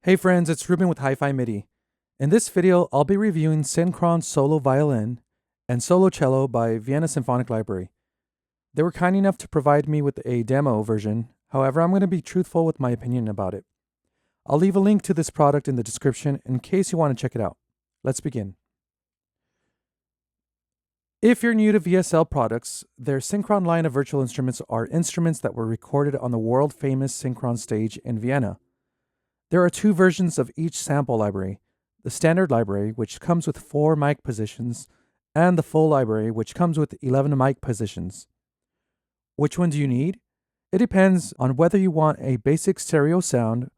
Hey friends, it's Ruben with Hi-Fi MIDI. In this video, I'll be reviewing Synchron Solo Violin and Solo Cello by Vienna Symphonic Library. They were kind enough to provide me with a demo version, however I'm going to be truthful with my opinion about it. I'll leave a link to this product in the description in case you want to check it out. Let's begin. If you're new to VSL products, their Synchron line of virtual instruments are instruments that were recorded on the world-famous Synchron stage in Vienna. There are two versions of each sample library, the standard library, which comes with 4 mic positions, and the full library, which comes with 11 mic positions. Which one do you need? It depends on whether you want a basic stereo sound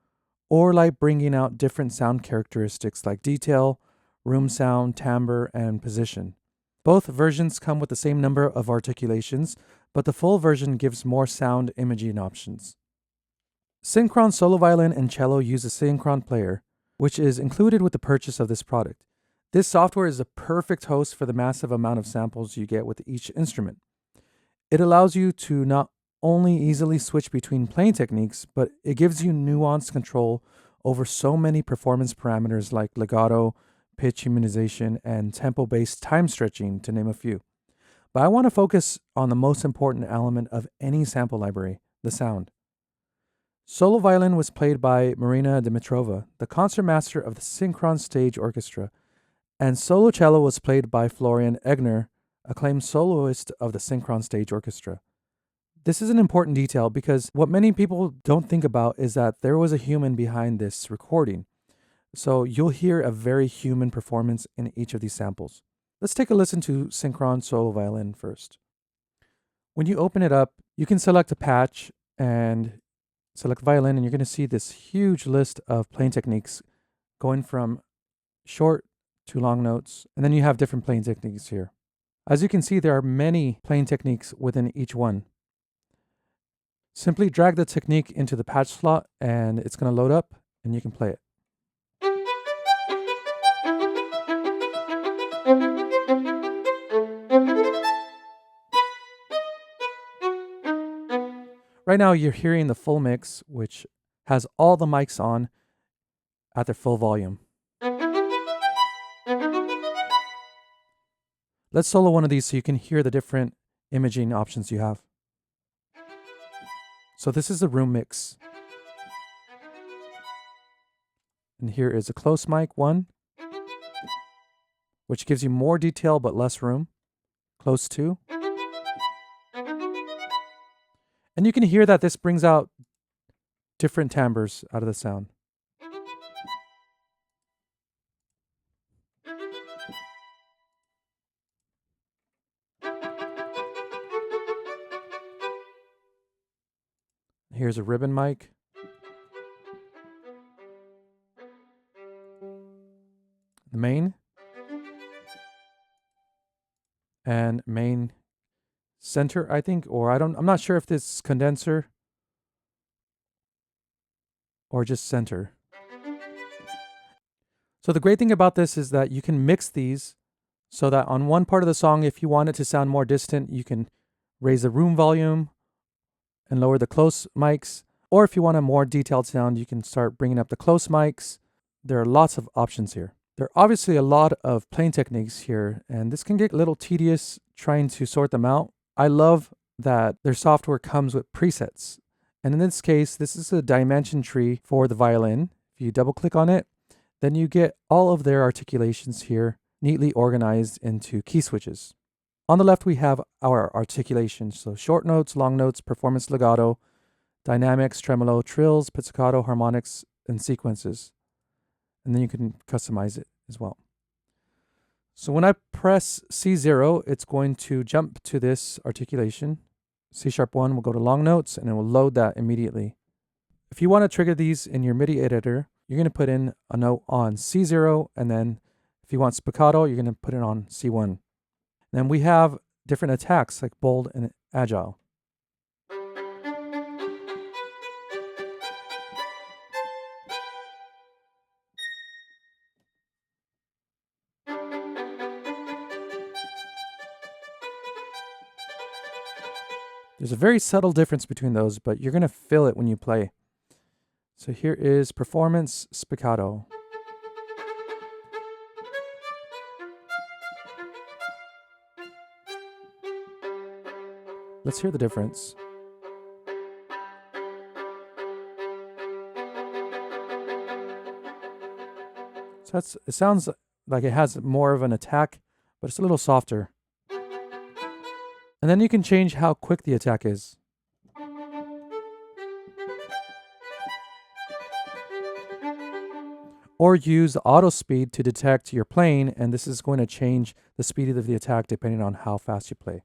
or like bringing out different sound characteristics like detail, room sound, timbre, and position. Both versions come with the same number of articulations, but the full version gives more sound imaging options. Synchron Solo Violin and Cello use a Synchron player, which is included with the purchase of this product. This software is a perfect host for the massive amount of samples you get with each instrument. It allows you to not only easily switch between playing techniques, but it gives you nuanced control over so many performance parameters like legato, pitch humanization, and tempo-based time stretching, to name a few. But I want to focus on the most important element of any sample library, the sound. Solo violin was played by Marina Dimitrova, the concertmaster of the Synchron Stage Orchestra, and solo cello was played by Florian Egner, acclaimed soloist of the Synchron Stage Orchestra. This is an important detail because what many people don't think about is that there was a human behind this recording. So you'll hear a very human performance in each of these samples. Let's take a listen to Synchron Solo Violin first. When you open it up, you can select a patch and select violin, and you're going to see this huge list of playing techniques going from short to long notes, and then you have different playing techniques here. As you can see, there are many playing techniques within each one. Simply drag the technique into the patch slot and it's going to load up and you can play it. Right now you're hearing the full mix, which has all the mics on at their full volume. Let's solo one of these so you can hear the different imaging options you have. So this is the room mix. And here is a close mic 1, which gives you more detail but less room. Close 2. And you can hear that this brings out different timbres out of the sound. Here's a ribbon mic. The main. And main center, I think, or I'm not sure if this is condenser or just center. So the great thing about this is that you can mix these so that on one part of the song, if you want it to sound more distant, you can raise the room volume and lower the close mics. Or if you want a more detailed sound, you can start bringing up the close mics. There are lots of options here. There are obviously a lot of playing techniques here, and this can get a little tedious trying to sort them out. I love that their software comes with presets. And in this case, this is a dimension tree for the violin. If you double click on it, then you get all of their articulations here neatly organized into key switches. On the left, we have our articulations. So short notes, long notes, performance legato, dynamics, tremolo, trills, pizzicato, harmonics, and sequences. And then you can customize it as well. So when I press C0, it's going to jump to this articulation. C#1 will go to long notes and it will load that immediately. If you want to trigger these in your MIDI editor, you're going to put in a note on C0, and then if you want spiccato, you're going to put it on C1. Then we have different attacks like bold and agile. There's a very subtle difference between those, but you're going to feel it when you play. So here is Performance Spiccato. Let's hear the difference. So it sounds like it has more of an attack, but it's a little softer. And then you can change how quick the attack is. Or use the auto speed to detect your playing, and this is going to change the speed of the attack depending on how fast you play.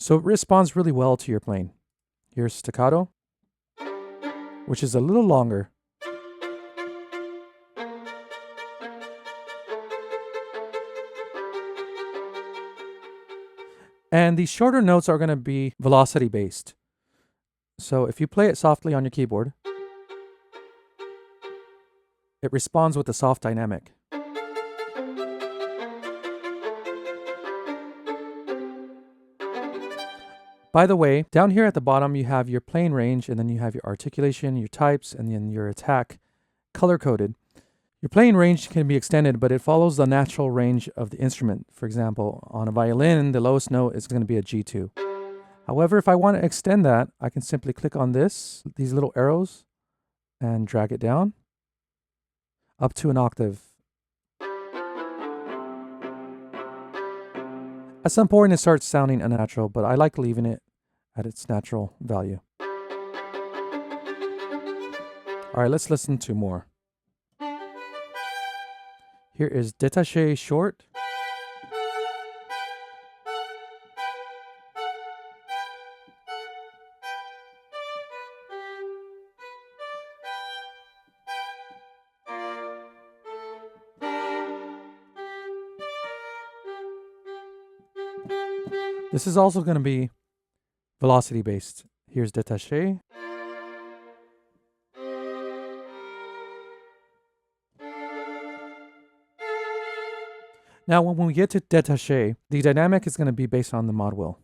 So it responds really well to your playing. Here's staccato, which is a little longer. And these shorter notes are going to be velocity based. So if you play it softly on your keyboard, it responds with a soft dynamic. By the way, down here at the bottom, you have your playing range, and then you have your articulation, your types, and then your attack color-coded. Your playing range can be extended, but it follows the natural range of the instrument. For example, on a violin, the lowest note is going to be a G2. However, if I want to extend that, I can simply click on these little arrows, and drag it down up to an octave. At some point, it starts sounding unnatural, but I like leaving it at its natural value. All right, let's listen to more. Here is détaché short. This is also going to be velocity based. Here's détaché. Now, when we get to détaché, the dynamic is going to be based on the mod wheel.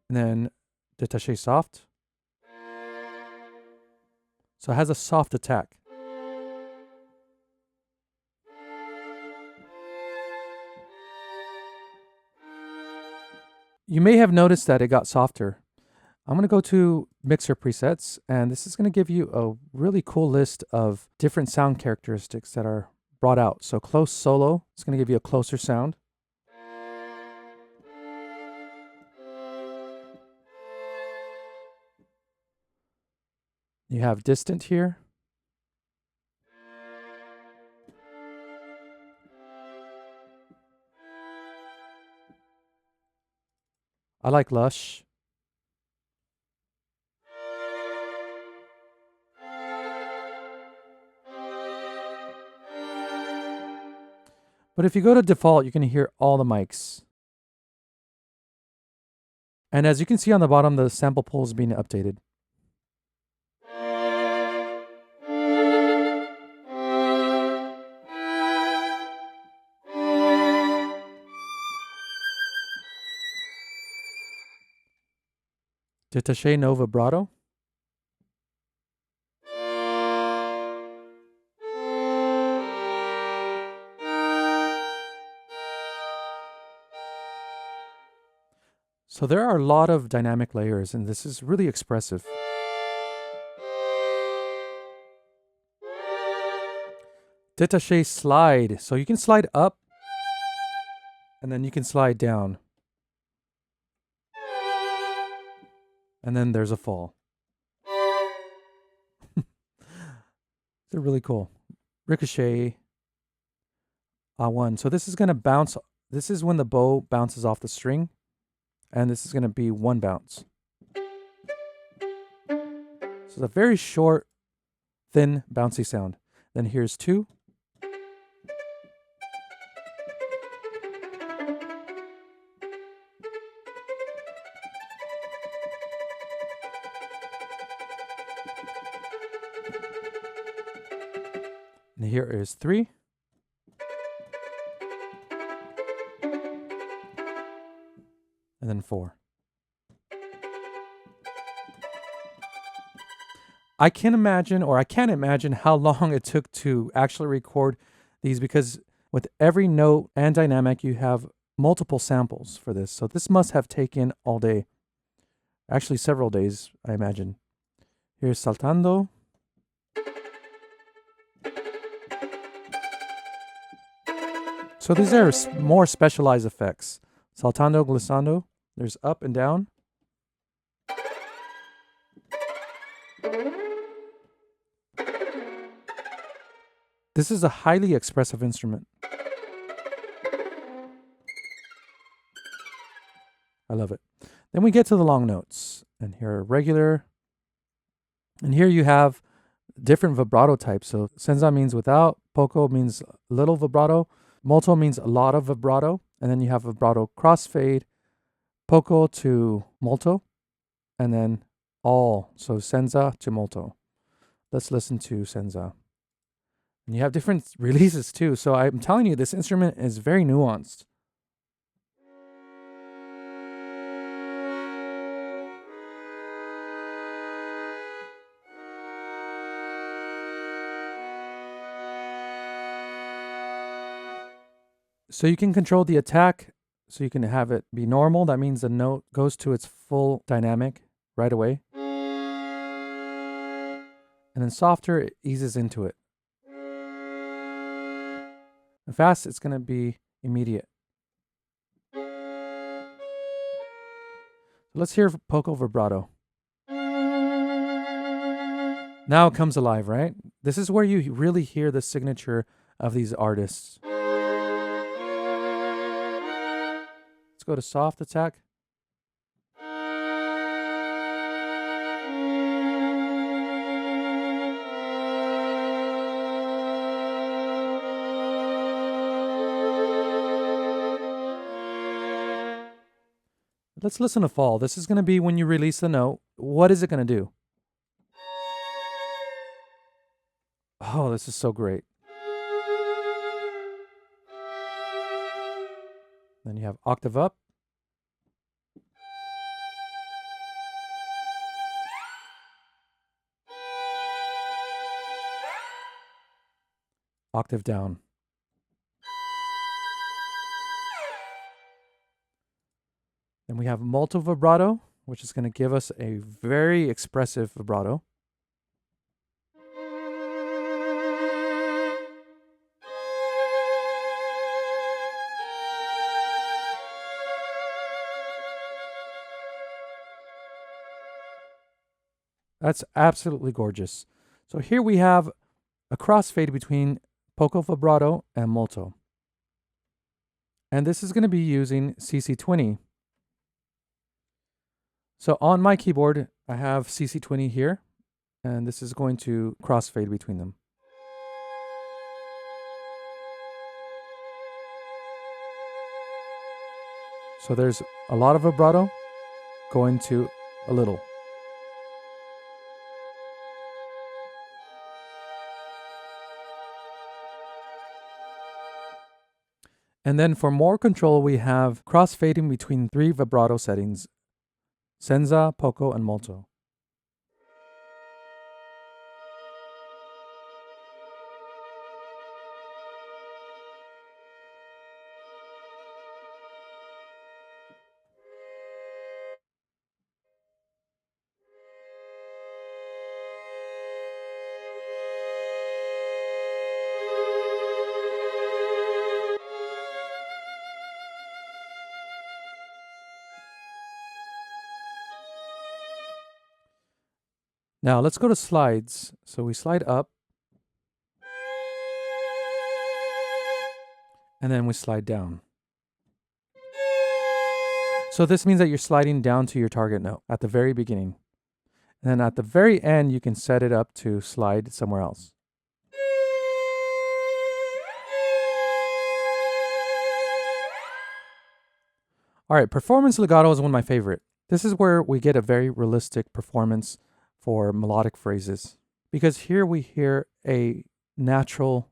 And then détaché soft. So it has a soft attack. You may have noticed that it got softer. I'm going to go to mixer presets, and this is going to give you a really cool list of different sound characteristics that are brought out. So close solo is going to give you a closer sound. You have distant here. I like lush. But if you go to default, you can hear all the mics. And as you can see on the bottom, the sample pool is being updated. Détaché no vibrato. So there are a lot of dynamic layers, and this is really expressive. Détaché slide. So you can slide up, and then you can slide down. And then there's a fall. They're really cool. Ricochet. A1. So this is going to bounce. This is when the bow bounces off the string. And this is going to be one bounce. So it's a very short, thin, bouncy sound. Then here's 2. And here is 3. And then 4. I can't imagine how long it took to actually record these, because with every note and dynamic, you have multiple samples for this. So this must have taken all day. Actually, several days, I imagine. Here's saltando. So these are more specialized effects. Saltando, glissando. There's up and down. This is a highly expressive instrument. I love it. Then we get to the long notes. And here are regular. And here you have different vibrato types. So senza means without, poco means little vibrato, molto means a lot of vibrato, and then you have vibrato crossfade, poco to molto, and then all. So senza to molto. Let's listen to senza. And you have different releases too. So I'm telling you, this instrument is very nuanced. So you can control the attack, so you can have it be normal. That means the note goes to its full dynamic right away. And then softer, it eases into it. And fast, it's going to be immediate. Let's hear poco vibrato. Now it comes alive, right? This is where you really hear the signature of these artists. Let's go to soft attack. Let's listen to fall. This is going to be when you release the note. What is it going to do? Oh, this is so great. Then you have octave up. Octave down. Then we have molto vibrato, which is going to give us a very expressive vibrato. That's absolutely gorgeous. So here we have a crossfade between poco vibrato and molto. And this is going to be using CC20. So on my keyboard, I have CC20 here, and this is going to crossfade between them. So there's a lot of vibrato going to a little. And then for more control, we have crossfading between 3 vibrato settings: senza, poco, and molto. Now let's go to slides. So we slide up, and then we slide down. So this means that you're sliding down to your target note at the very beginning. And then at the very end, you can set it up to slide somewhere else. All right, performance legato is one of my favorite. This is where we get a very realistic performance for melodic phrases, because here we hear a natural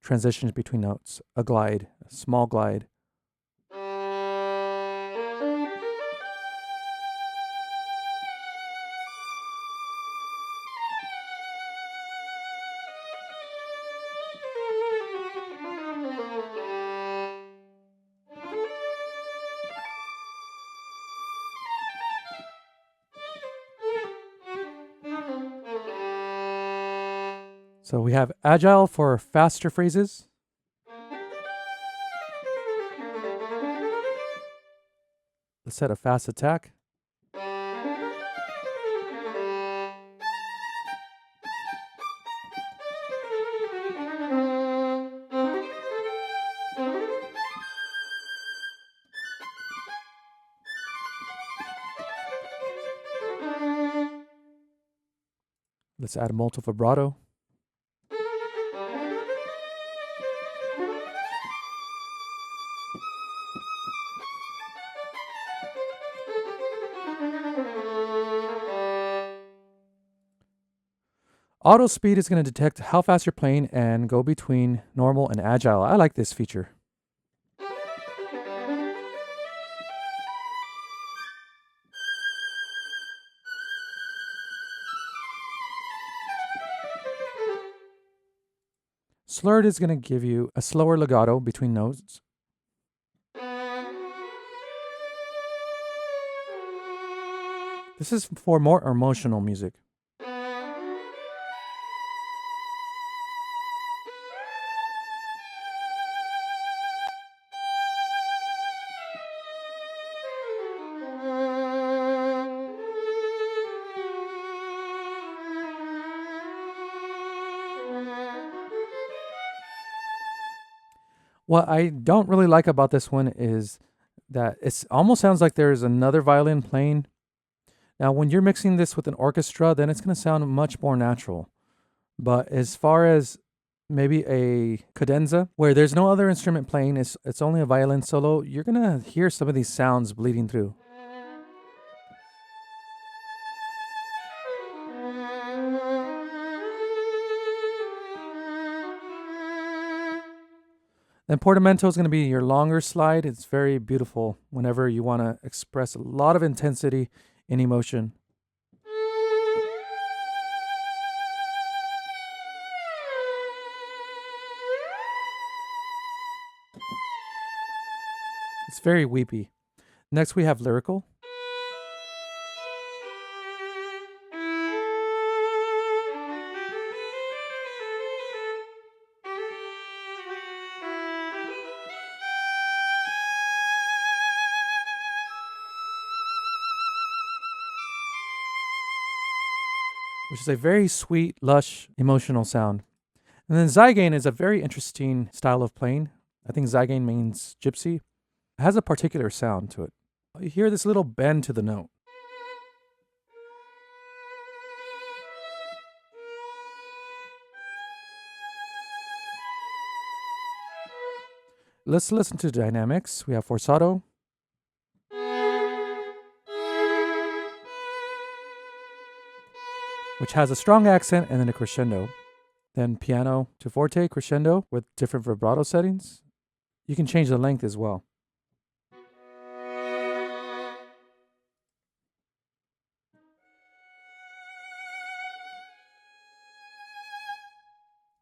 transitions between notes, a glide, a small glide. So we have agile for faster phrases. Let's set a fast attack. Let's add a multi vibrato. Auto speed is going to detect how fast you're playing and go between normal and agile. I like this feature. Slurred is going to give you a slower legato between notes. This is for more emotional music. What I don't really like about this one is that it almost sounds like there's another violin playing. Now, when you're mixing this with an orchestra, then it's going to sound much more natural. But as far as maybe a cadenza, where there's no other instrument playing, it's only a violin solo, you're going to hear some of these sounds bleeding through. Then portamento is going to be your longer slide. It's very beautiful whenever you want to express a lot of intensity and emotion. It's very weepy. Next we have lyrical. Which is a very sweet, lush, emotional sound. And then Zygain is a very interesting style of playing. I think Zygain means gypsy. It has a particular sound to it. You hear this little bend to the note. Let's listen to dynamics. We have forzato. Which has a strong accent and then a crescendo. Then piano to forte, crescendo with different vibrato settings. You can change the length as well.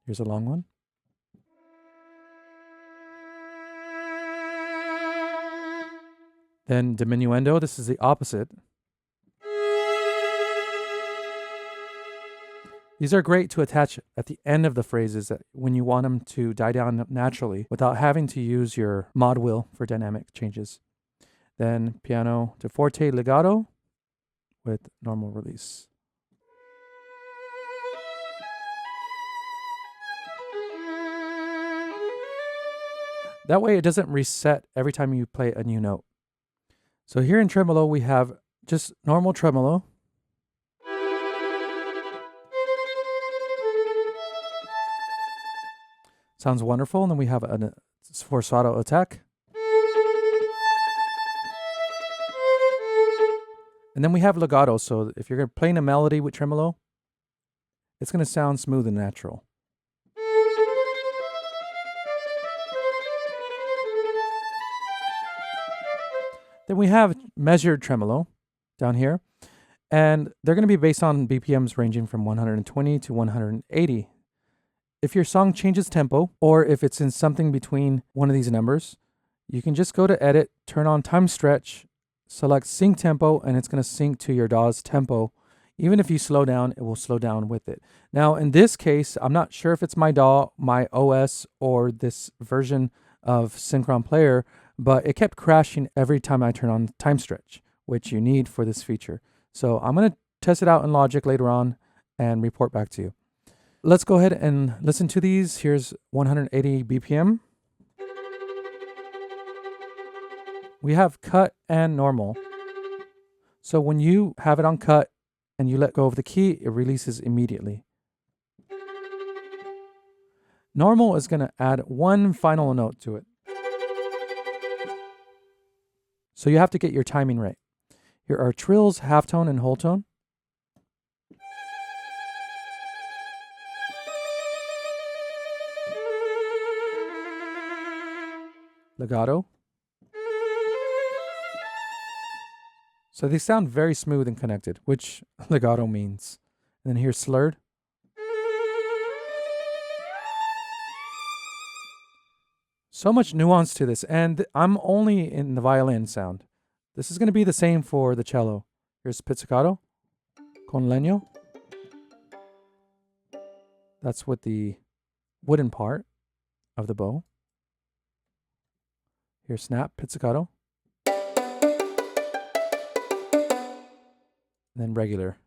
Here's a long one. Then diminuendo, this is the opposite. These are great to attach at the end of the phrases when you want them to die down naturally without having to use your mod wheel for dynamic changes. Then piano to forte legato with normal release. That way it doesn't reset every time you play a new note. So here in tremolo we have just normal tremolo. Sounds wonderful. And then we have a forzato attack. And then we have legato. So if you're playing a melody with tremolo, it's going to sound smooth and natural. Then we have measured tremolo down here, and they're going to be based on BPMs ranging from 120 to 180. If your song changes tempo, or if it's in something between one of these numbers, you can just go to edit, turn on time stretch, select sync tempo, and it's going to sync to your DAW's tempo. Even if you slow down, it will slow down with it. Now, in this case, I'm not sure if it's my DAW, my OS, or this version of Synchron Player, but it kept crashing every time I turn on time stretch, which you need for this feature. So I'm going to test it out in Logic later on and report back to you. Let's go ahead and listen to these. Here's 180 BPM. We have cut and normal. So when you have it on cut and you let go of the key, it releases immediately. Normal is going to add one final note to it. So you have to get your timing right. Here are trills, halftone, and whole tone. Legato. So they sound very smooth and connected, which legato means. And then here's slurred. So much nuance to this, and I'm only in the violin sound. This is going to be the same for the cello. Here's pizzicato con legno. That's with the wooden part of the bow. Here's snap, pizzicato. And then regular.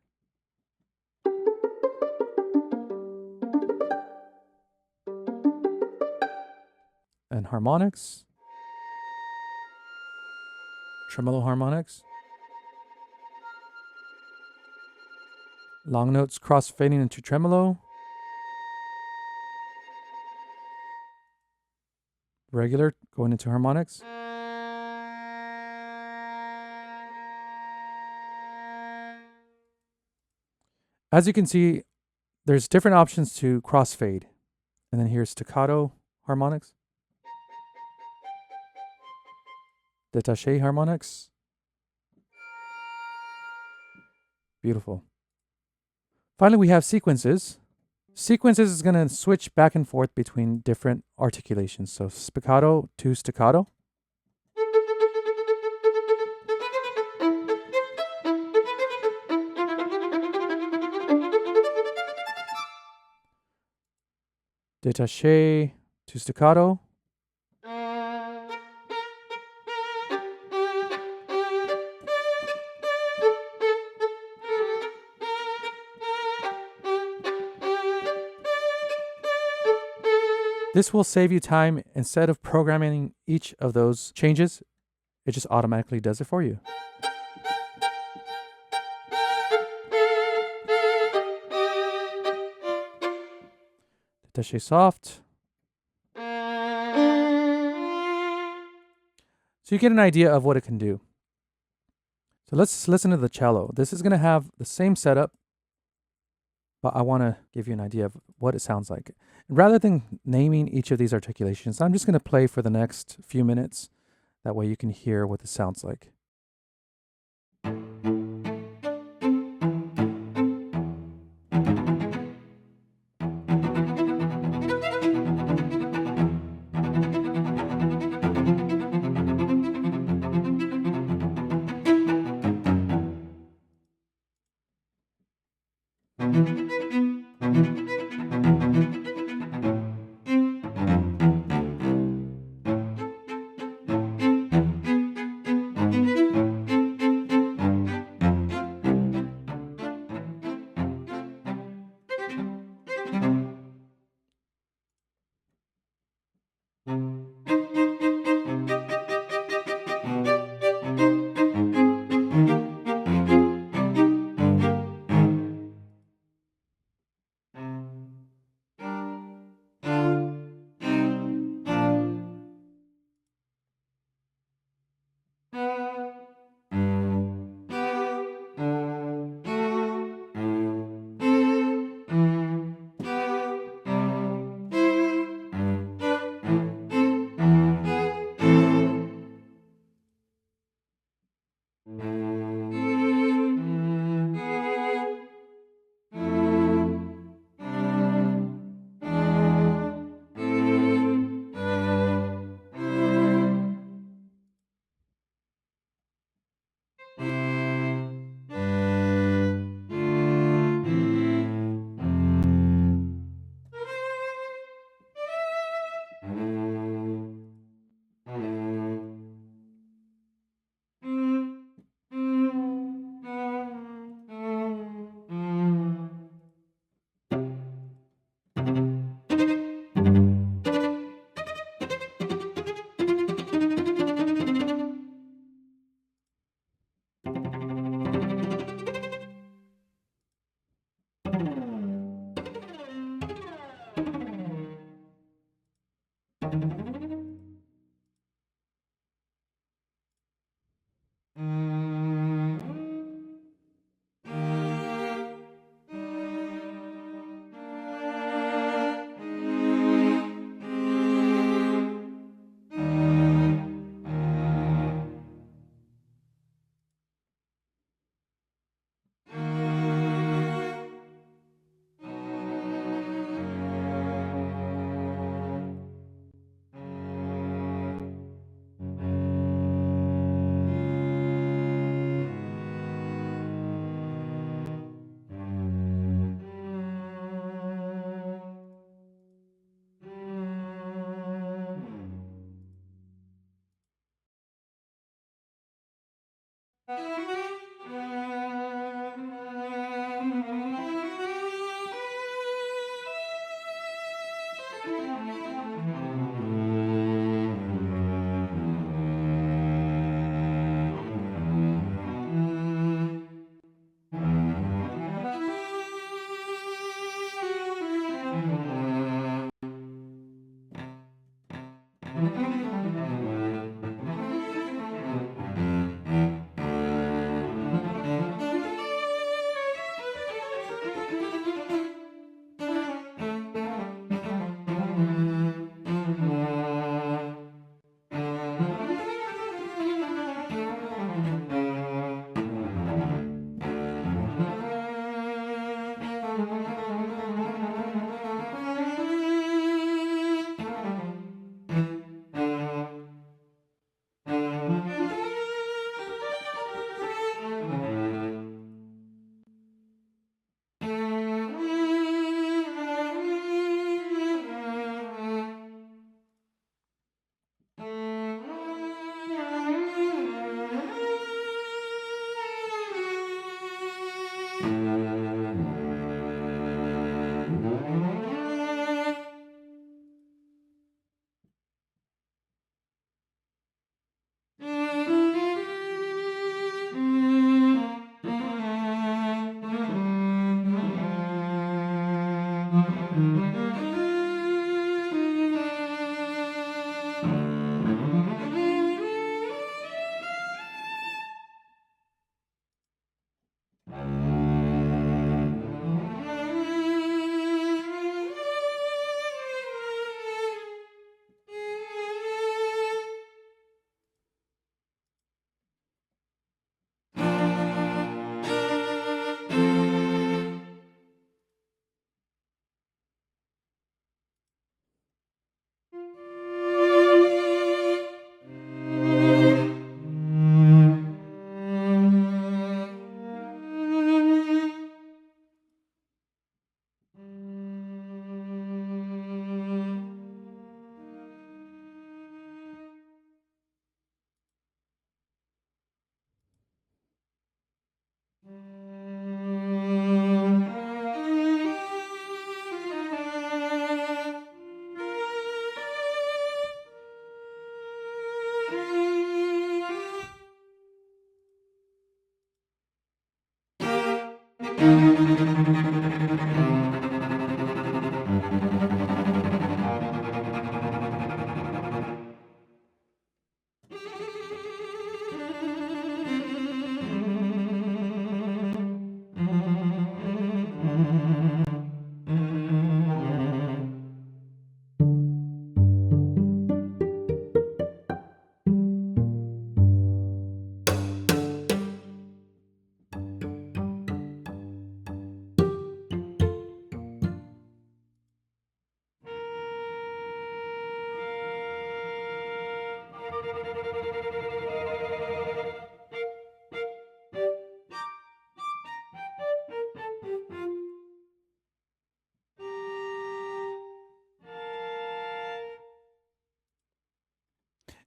And harmonics. Tremolo harmonics. Long notes cross fading into tremolo. Regular going into harmonics. As you can see, there's different options to crossfade. And then here's staccato harmonics. Détaché harmonics. Beautiful. Finally, we have sequences. Sequences is going to switch back and forth between different articulations. So spiccato to staccato. Détaché to staccato. This will save you time. Instead of programming each of those changes, it just automatically does it for you. Détaché soft. So you get an idea of what it can do. So let's listen to the cello. This is going to have the same setup, but I want to give you an idea of what it sounds like. Rather than naming each of these articulations, I'm just going to play for the next few minutes. That way you can hear what this sounds like.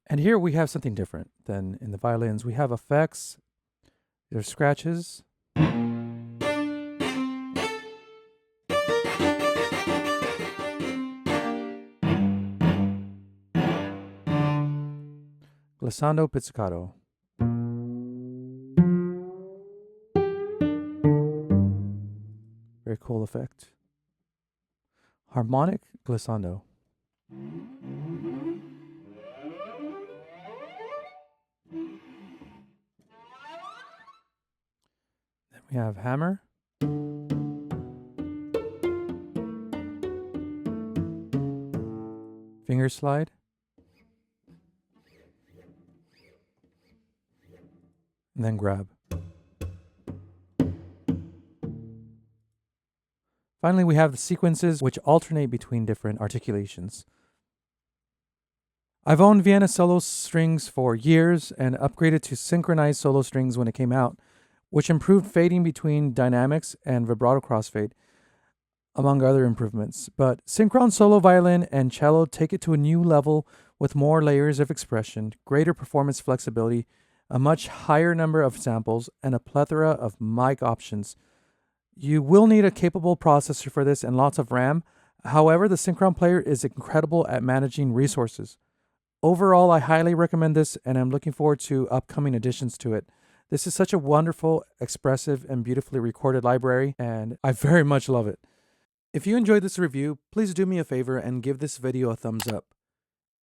And here we have something different than in the violins. We have effects, there's scratches. Glissando pizzicato. Very cool effect. Harmonic glissando. Then we have hammer. Finger slide. And then grab. Finally, we have the sequences which alternate between different articulations. I've owned Violin Cello strings for years and upgraded to synchronized solo strings when it came out, which improved fading between dynamics and vibrato crossfade, among other improvements. But Synchron Solo Violin and Cello take it to a new level with more layers of expression, greater performance flexibility, a much higher number of samples, and a plethora of mic options. You will need a capable processor for this and lots of RAM. However, the Synchron player is incredible at managing resources. Overall, I highly recommend this, and I'm looking forward to upcoming additions to it. This is such a wonderful, expressive, and beautifully recorded library, and I very much love it. If you enjoyed this review, please do me a favor and give this video a thumbs up.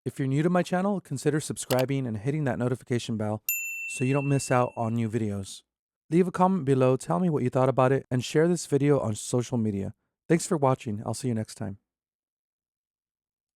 If you're new to my channel, consider subscribing and hitting that notification bell so you don't miss out on new videos. Leave a comment below, tell me what you thought about it, and share this video on social media. Thanks for watching. I'll see you next time.